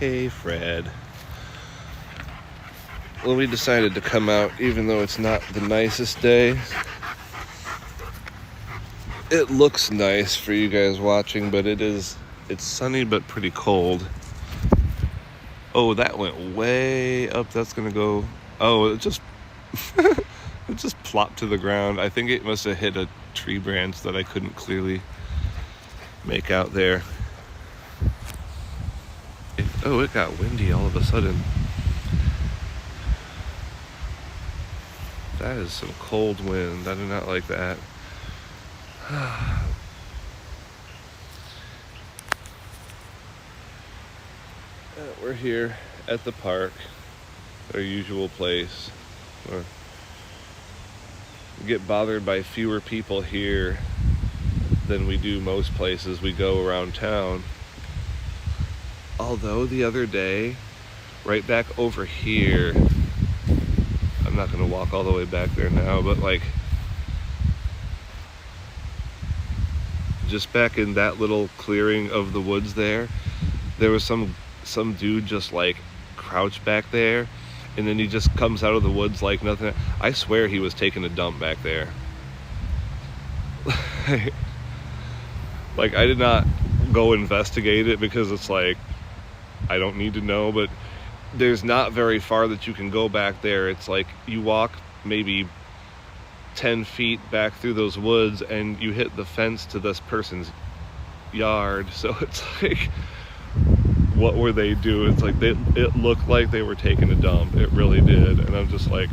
Hey, Fred. Well, we decided to come out even though it's not the nicest day. It looks nice for you guys watching, but it's sunny but pretty cold. Oh, that went way up. That's gonna go. Oh, it just it just plopped to the ground. I think it must have hit a tree branch that I couldn't clearly make out there. It got windy all of a sudden. That is some cold wind. I do not like that. We're here at the park, our usual place. We get bothered by fewer people here than we do most places we go around town. Although the other day, right back over here, I'm not going to walk all the way back there now, but like, just back in that little clearing of the woods there was some dude just like crouched back there, and then he just comes out of the woods like nothing. I swear he was taking a dump back there. Like, I did not go investigate it because it's like, I don't need to know, but there's not very far that you can go back there. It's like you walk maybe 10 feet back through those woods and you hit the fence to this person's yard. So it's like, what were they doing? It's like it looked like they were taking a dump. It really did. And I'm just like,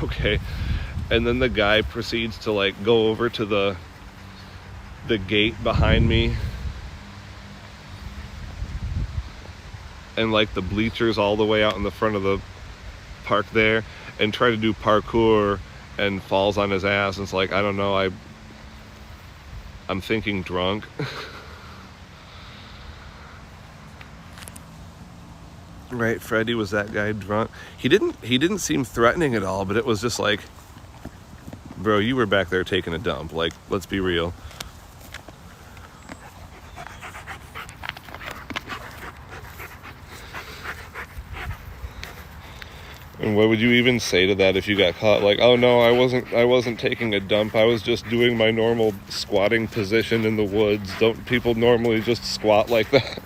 okay. And then the guy proceeds to like go over to the gate behind me, and like the bleachers all the way out in the front of the park there, and try to do parkour and falls on his ass. And it's like, I don't know, I'm thinking drunk. Right, Freddie, was that guy drunk? He didn't seem threatening at all, but it was just like, bro, you were back there taking a dump. Like, let's be real. And what would you even say to that if you got caught? Like, oh no, I wasn't taking a dump. I was just doing my normal squatting position in the woods. Don't people normally just squat like that?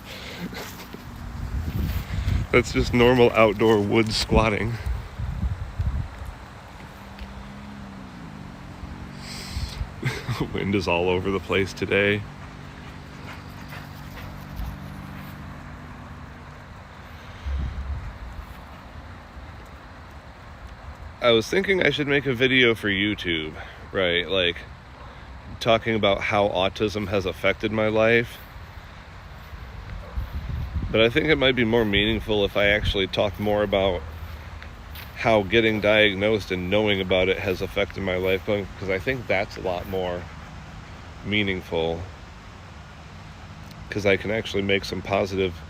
That's just normal outdoor wood squatting. Wind is all over the place today. I was thinking I should make a video for YouTube, right? Like, talking about how autism has affected my life. But I think it might be more meaningful if I actually talked more about how getting diagnosed and knowing about it has affected my life, because I think that's a lot more meaningful, because I can actually make some positive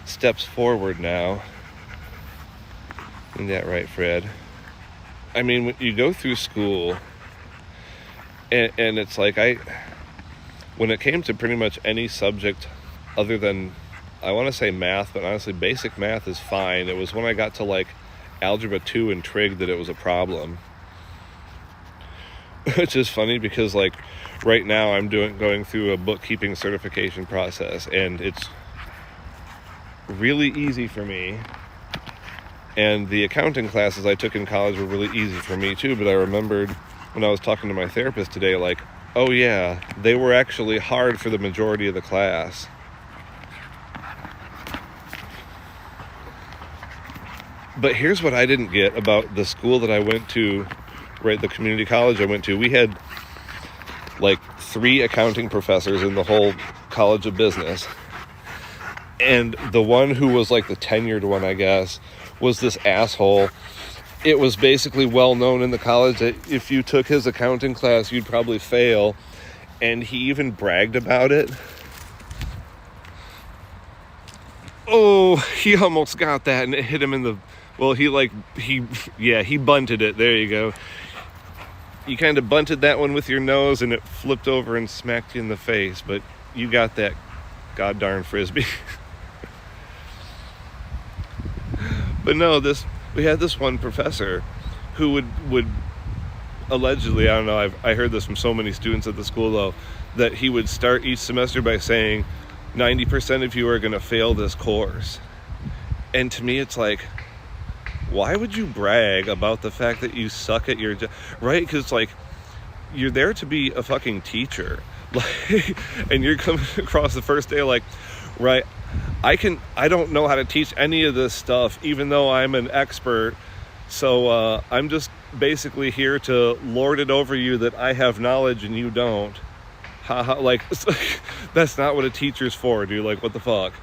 steps forward now. Isn't that right, Fred? I mean, when you go through school, and it's like, when it came to pretty much any subject other than, I want to say math, but honestly, basic math is fine. It was when I got to like Algebra 2 and Trig that it was a problem. Which is funny because like right now I'm going through a bookkeeping certification process, and it's really easy for me. And the accounting classes I took in college were really easy for me too, but I remembered when I was talking to my therapist today, like, oh yeah, they were actually hard for the majority of the class. But here's what I didn't get about the school that I went to, right, the community college I went to. We had like 3 accounting professors in the whole College of Business. And the one who was like the tenured one, I guess, was this asshole. It was basically well known in the college that if you took his accounting class, you'd probably fail. And he even bragged about it. Oh, he almost got that, and it hit him in the... Well, he bunted it. There you go. You kind of bunted that one with your nose, and it flipped over and smacked you in the face. But you got that god darn frisbee. But no, we had this one professor who would allegedly, I don't know, I heard this from so many students at the school though, that he would start each semester by saying 90% of you are going to fail this course. And to me it's like, why would you brag about the fact that you suck at your job, right? Because like, you're there to be a fucking teacher, like, and you're coming across the first day like, right, I don't know how to teach any of this stuff, even though I'm an expert. So I'm just basically here to lord it over you that I have knowledge and you don't. Like, that's not what a teacher's for, dude. Like, what the fuck?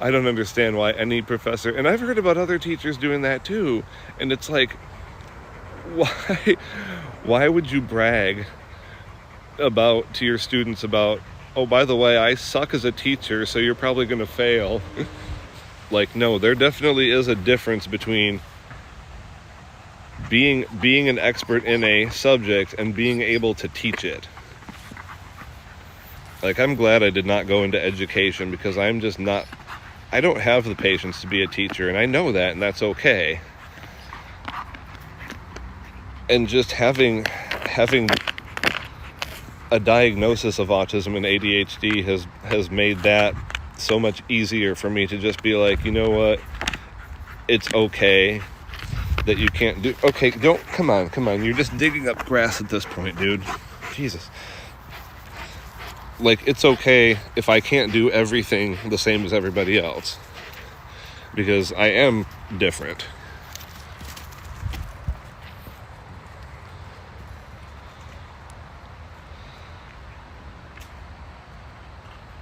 I don't understand why any professor, and I've heard about other teachers doing that too, and it's like, why would you brag to your students about, oh, by the way, I suck as a teacher, so you're probably going to fail. Like, no, there definitely is a difference between being an expert in a subject and being able to teach it. Like, I'm glad I did not go into education, because I don't have the patience to be a teacher, and I know that, and that's okay. And just having a diagnosis of autism and ADHD has made that so much easier for me to just be like, you know what, it's okay that you can't do, okay, come on, you're just digging up grass at this point, dude. Jesus. Like, it's okay if I can't do everything the same as everybody else, because I am different.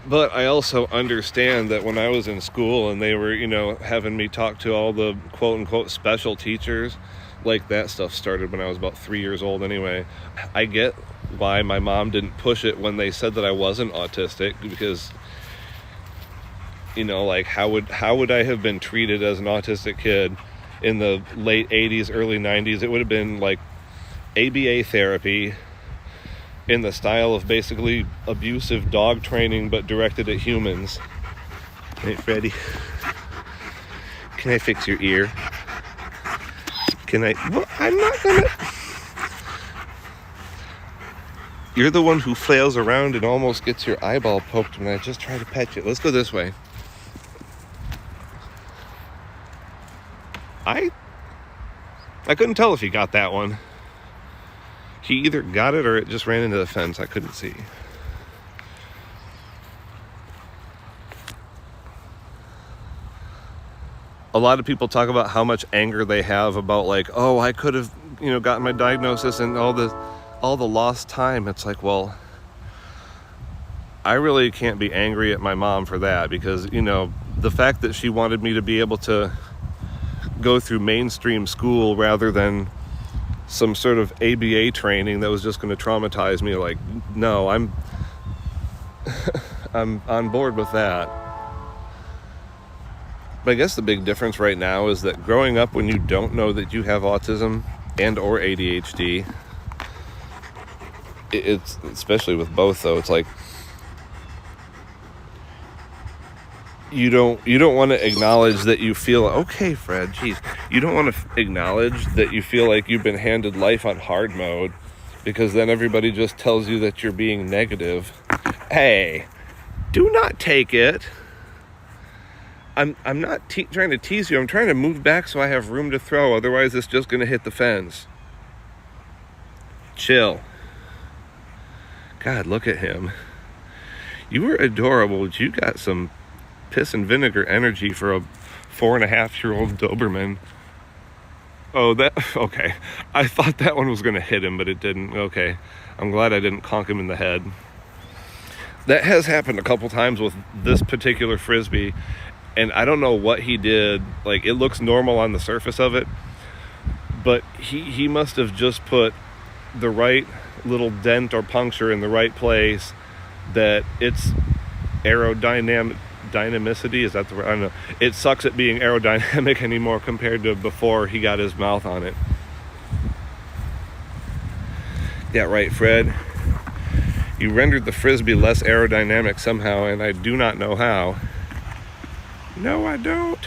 But I also understand that when I was in school and they were, having me talk to all the quote-unquote special teachers, like, that stuff started when I was about 3 years old anyway. I get why my mom didn't push it when they said that I wasn't autistic, because, like, how would I have been treated as an autistic kid in the late 80s, early 90s? It would have been like ABA therapy, in the style of basically abusive dog training, but directed at humans. Hey, Freddie, can I fix your ear? Well, I'm not gonna. You're the one who flails around and almost gets your eyeball poked when I just try to pet you. Let's go this way. I couldn't tell if he got that one. He either got it or it just ran into the fence. I couldn't see. A lot of people talk about how much anger they have about, like, oh, I could have, gotten my diagnosis and all the lost time. It's like, well, I really can't be angry at my mom for that, because, the fact that she wanted me to be able to go through mainstream school rather than some sort of ABA training that was just going to traumatize me, like, no, I'm on board with that. But I guess the big difference right now is that growing up when you don't know that you have autism and or ADHD, it's, especially with both though, it's like, you don't want to acknowledge that you feel, okay, Fred, geez, you don't want to acknowledge that you feel like you've been handed life on hard mode, because then everybody just tells you that you're being negative. Hey, do not take it. I'm not trying to tease you. I'm trying to move back so I have room to throw. Otherwise, it's just going to hit the fence. Chill. God, look at him. You were adorable, but you got some piss and vinegar energy for a 4.5-year-old Doberman. Oh, okay. I thought that one was going to hit him, but it didn't. Okay. I'm glad I didn't conk him in the head. That has happened a couple times with this particular frisbee, and I don't know what he did. Like, it looks normal on the surface of it, but he must have just put the right little dent or puncture in the right place, that it's dynamicity, is that the word? I don't know. It sucks at being aerodynamic anymore compared to before he got his mouth on it. Yeah, right, Fred. You rendered the frisbee less aerodynamic somehow, and I do not know how. No, I don't.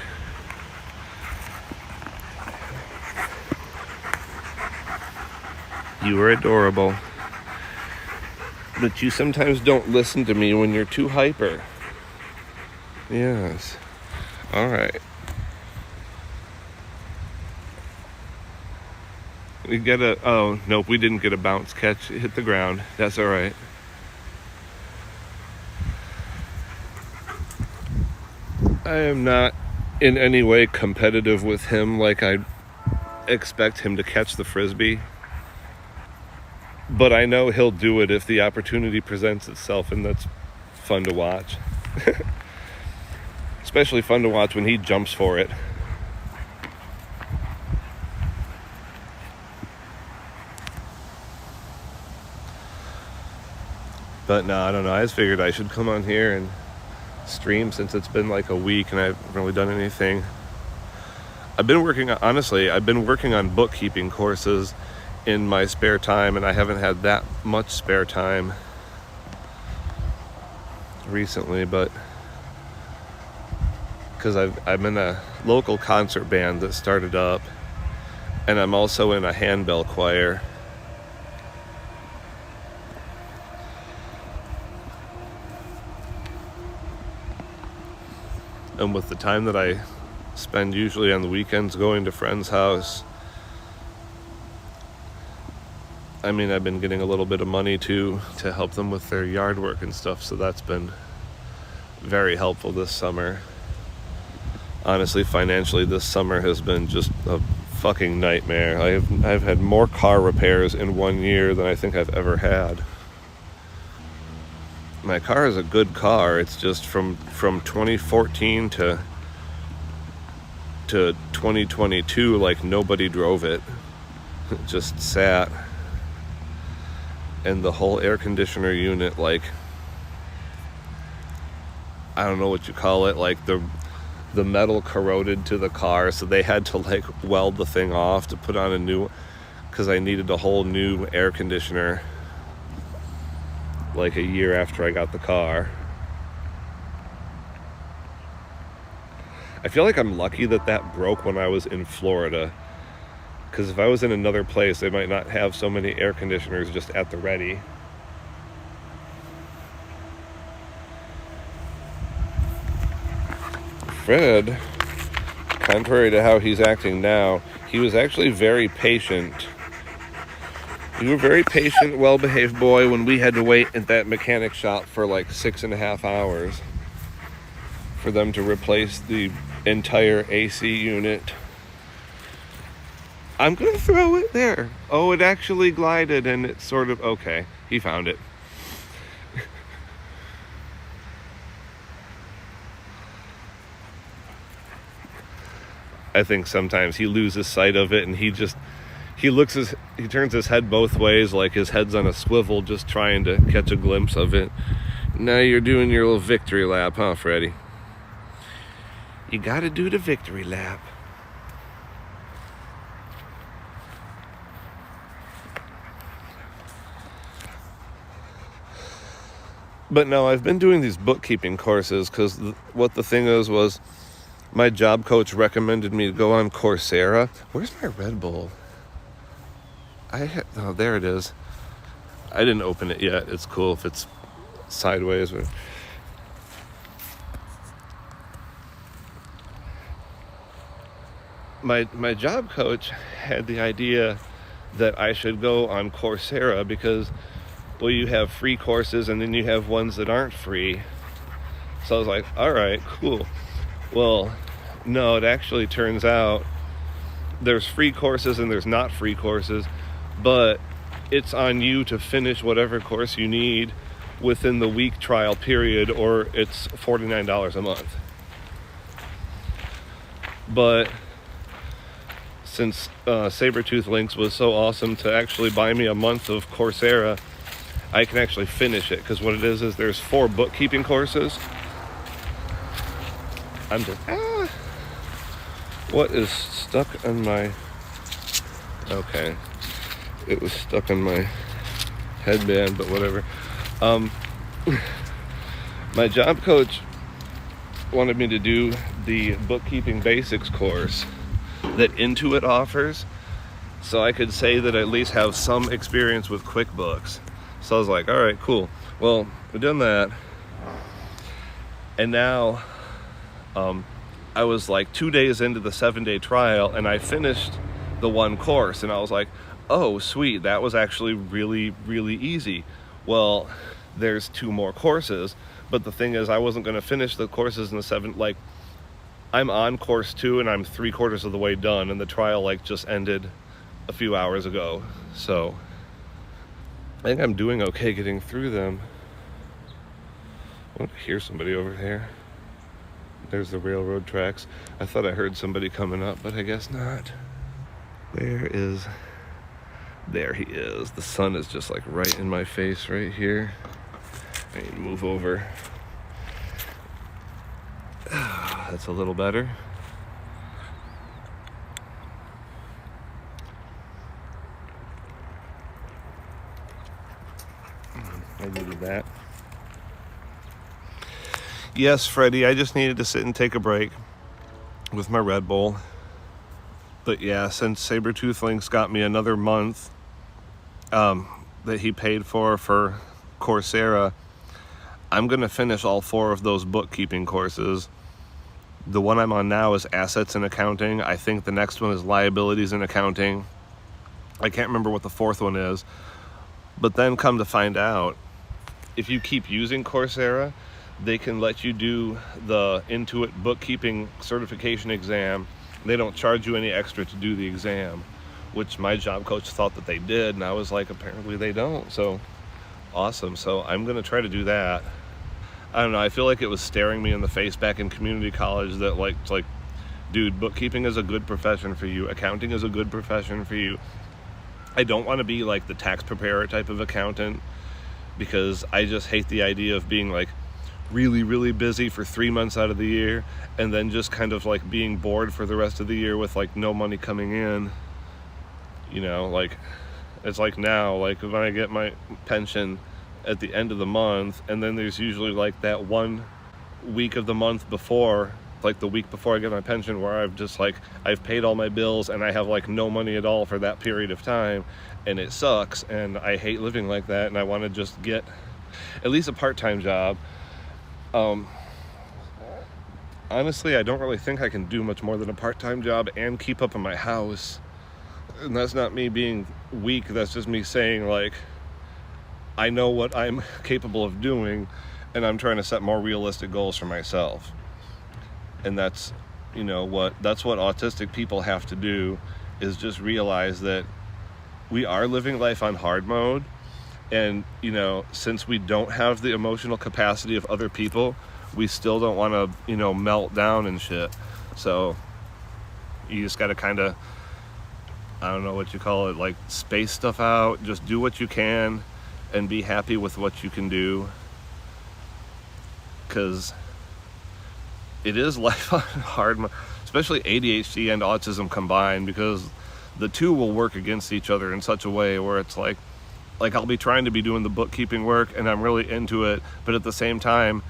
You are adorable. But you sometimes don't listen to me when you're too hyper. Yes. All right. We get a... Oh, nope, we didn't get a bounce catch. It hit the ground. That's all right. I am not in any way competitive with him like I expect him to catch the frisbee. But I know he'll do it if the opportunity presents itself, and that's fun to watch. Especially fun to watch when he jumps for it. But no, I don't know. I just figured I should come on here and stream since it's been like a week and I haven't really done anything. I've been working on bookkeeping courses in my spare time, and I haven't had that much spare time recently, but because I'm in a local concert band that started up, and I'm also in a handbell choir. And with the time that I spend usually on the weekends going to friends' house, I mean, I've been getting a little bit of money to help them with their yard work and stuff, so that's been very helpful this summer. Honestly, financially, this summer has been just a fucking nightmare. I've had more car repairs in 1 year than I think I've ever had. My car is a good car. It's just from 2014 to 2022, like nobody drove it. It just sat. And the whole air conditioner unit, like, I don't know what you call it, like the metal corroded to the car, so they had to like weld the thing off to put on a new, because I needed a whole new air conditioner like a year after I got the car. I feel like I'm lucky that broke when I was in Florida, because if I was in another place, they might not have so many air conditioners just at the ready. Fred, contrary to how he's acting now, he was actually very patient. You were a very patient, well-behaved boy when we had to wait at that mechanic shop for like 6.5 hours for them to replace the entire AC unit. I'm going to throw it there. Oh, it actually glided and it's sort of... Okay, he found it. I think sometimes he loses sight of it and he turns his head both ways, like his head's on a swivel, just trying to catch a glimpse of it. Now you're doing your little victory lap, huh, Freddy? You gotta do the victory lap. But no, I've been doing these bookkeeping courses because what the thing was my job coach recommended me to go on Coursera. Where's my Red Bull? Oh, there it is. I didn't open it yet. It's cool if it's sideways. But my job coach had the idea that I should go on Coursera because, well, you have free courses and then you have ones that aren't free. So I was like, all right, cool. Well, no, it actually turns out there's free courses and there's not free courses, but it's on you to finish whatever course you need within the week trial period, or it's $49 a month. But since Sabretooth Links was so awesome to actually buy me a month of Coursera, I can actually finish it, because what it is there's 4 bookkeeping courses. I'm just... What is stuck on my... Okay. It was stuck on my headband, but whatever. My job coach wanted me to do the bookkeeping basics course that Intuit offers, so I could say that I at least have some experience with QuickBooks. So I was like, all right, cool. Well, we've done that. And now I was like 2 days into the 7-day trial, and I finished the one course, and I was like, oh, sweet, that was actually really, really easy. Well, there's 2 more courses, but the thing is, I wasn't going to finish the courses in the like, I'm on course 2, and I'm 3/4 of the way done, and the trial, like, just ended a few hours ago. So I think I'm doing okay getting through them. I hear somebody over there. There's the railroad tracks. I thought I heard somebody coming up, but I guess not. There he is. The sun is just like right in my face right here. I need to move over. That's a little better. I needed that. Yes, Freddie, I just needed to sit and take a break with my Red Bull. But yeah, since Sabretooth Links got me another month that he paid for Coursera, I'm going to finish all 4 of those bookkeeping courses. The one I'm on now is Assets and Accounting. I think the next one is Liabilities and Accounting. I can't remember what the 4th one is. But then come to find out, if you keep using Coursera, they can let you do the Intuit bookkeeping certification exam. They don't charge you any extra to do the exam, which my job coach thought that they did, and I was like, apparently they don't. So awesome. So I'm going to try to do that. I don't know, I feel like it was staring me in the face back in community college that like, dude, bookkeeping is a good profession for you. Accounting is a good profession for you. I don't want to be like the tax preparer type of accountant, because I just hate the idea of being like really, really busy for 3 months out of the year, and then just kind of like being bored for the rest of the year with like no money coming in. You know, like, it's like now, like when I get my pension at the end of the month, and then there's usually like that 1 week of the month before, like the week before I get my pension, where I've just like, I've paid all my bills and I have like no money at all for that period of time, and it sucks, and I hate living like that, and I want to just get at least a part-time job. Honestly, I don't really think I can do much more than a part-time job and keep up in my house. And that's not me being weak, that's just me saying, like, I know what I'm capable of doing, and I'm trying to set more realistic goals for myself. And that's, that's what autistic people have to do, is just realize that we are living life on hard mode. And, since we don't have the emotional capacity of other people, we still don't want to, melt down and shit. So you just got to kind of, I don't know what you call it, like space stuff out. Just do what you can and be happy with what you can do. Because it is life on hard mode, especially ADHD and autism combined, because the two will work against each other in such a way where it's like I'll be trying to be doing the bookkeeping work and I'm really into it, but at the same time,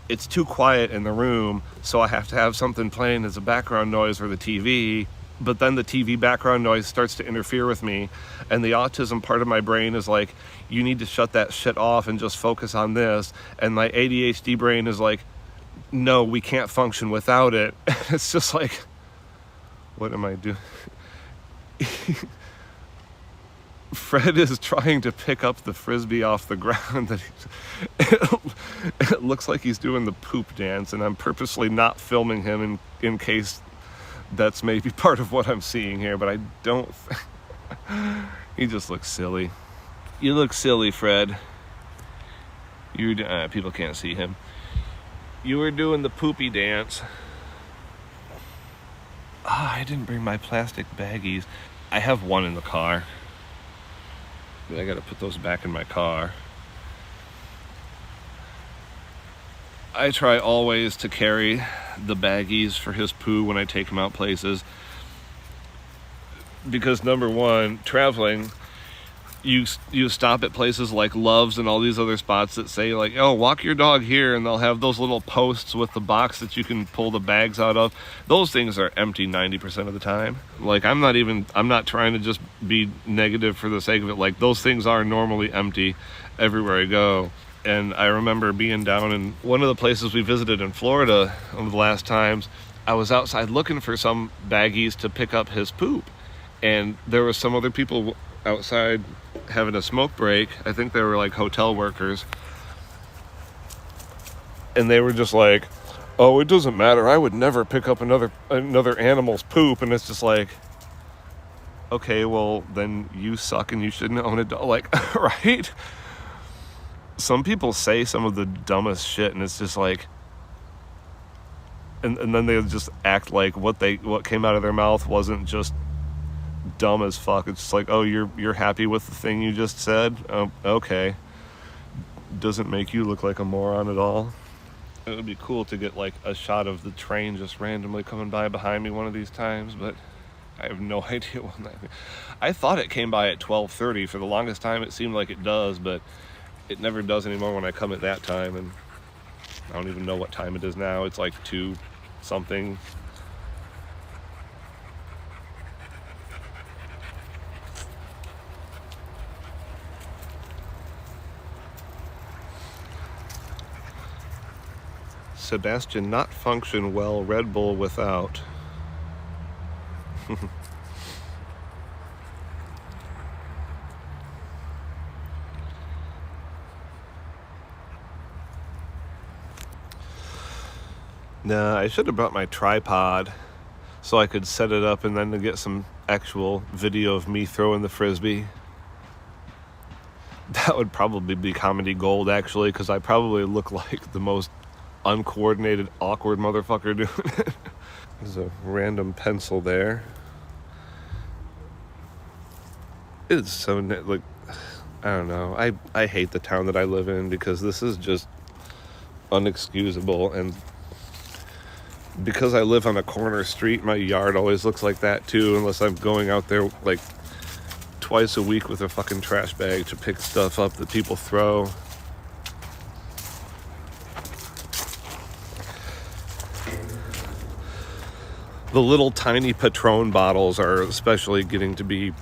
it's too quiet in the room, so I have to have something playing as a background noise for the TV, but then the TV background noise starts to interfere with me, and the autism part of my brain is like, you need to shut that shit off and just focus on this, and my ADHD brain is like, no, we can't function without it. It's just like, what am I doing? Fred is trying to pick up the frisbee off the ground. That it looks like he's doing the poop dance, and I'm purposely not filming him in case that's maybe part of what I'm seeing here, but I don't. He just looks silly. You look silly, Fred. People can't see him. You were doing the poopy dance. I didn't bring my plastic baggies. I have one in the car. I gotta put those back in my car. I try always to carry the baggies for his poo when I take him out places. Because number one, traveling, you stop at places like Love's and all these other spots that say like, oh, walk your dog here, and they'll have those little posts with the box that you can pull the bags out of. Those things are empty 90% of the time. Like, I'm not trying to just be negative for the sake of it. Like, those things are normally empty everywhere I go. And I remember being down in one of the places we visited in Florida one of the last times. I was outside looking for some baggies to pick up his poop, and there was some other people outside having a smoke break. I think they were like hotel workers, and they were just like, oh, it doesn't matter, I would never pick up another animal's poop. And it's just like, okay, well, then you suck and you shouldn't own a dog. Like, right? Some people say some of the dumbest shit, and it's just like, and then they just act like what came out of their mouth wasn't just dumb as fuck. It's just like, oh, you're happy with the thing you just said? Oh, okay. Doesn't make you look like a moron at all. It would be cool to get like a shot of the train just randomly coming by behind me one of these times, but I have no idea when that. I thought it came by at 12:30. For the longest time it seemed like it does, but it never does anymore when I come at that time, and I don't even know what time it is now. It's like 2 something. Sebastian, not function well, Red Bull without. Nah, I should have brought my tripod so I could set it up and then to get some actual video of me throwing the frisbee. That would probably be comedy gold, actually, because I probably look like the most uncoordinated, awkward motherfucker doing it. There's a random pencil there. It's so, like, I don't know. I hate the town that I live in because this is just unexcusable, and because I live on a corner street, my yard always looks like that too, unless I'm going out there like twice a week with a fucking trash bag to pick stuff up that people throw. The little tiny Patron bottles are especially getting to be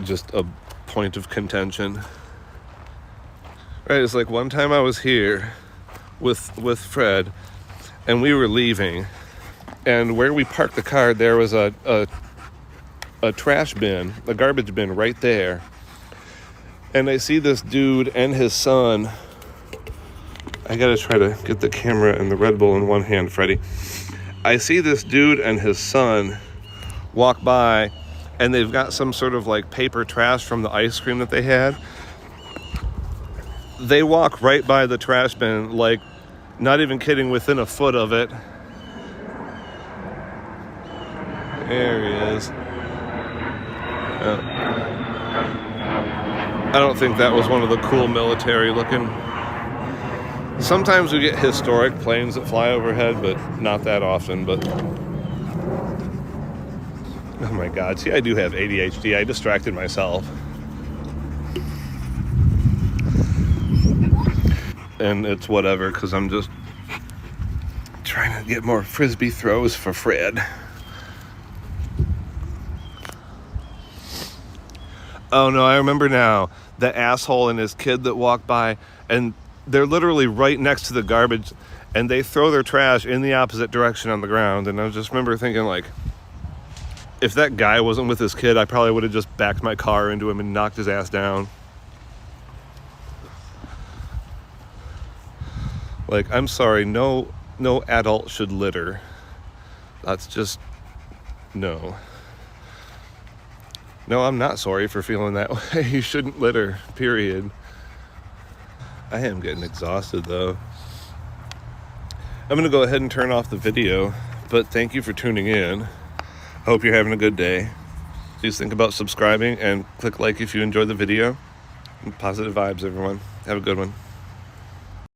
just a point of contention. Right, it's like one time I was here with Fred, and we were leaving, and where we parked the car, there was a trash bin, a garbage bin right there. And I see this dude and his son. I gotta try to get the camera and the Red Bull in one hand, Freddie. I see this dude and his son walk by, and they've got some sort of like paper trash from the ice cream that they had. They walk right by the trash bin, like, not even kidding, within a foot of it. There he is. I don't think that was one of the cool military looking. Sometimes we get historic planes that fly overhead, but not that often. But oh my God, see, I do have ADHD. I distracted myself. And it's whatever, because I'm just trying to get more frisbee throws for Fred. Oh no, I remember now. The asshole and his kid that walked by, and they're literally right next to the garbage, and they throw their trash in the opposite direction on the ground. And I just remember thinking, like, if that guy wasn't with his kid, I probably would have just backed my car into him and knocked his ass down. Like, I'm sorry, no adult should litter. That's just, no. No, I'm not sorry for feeling that way. You shouldn't litter, period. I am getting exhausted, though. I'm going to go ahead and turn off the video, but thank you for tuning in. Hope you're having a good day. Please think about subscribing and click like if you enjoyed the video. And positive vibes, everyone. Have a good one.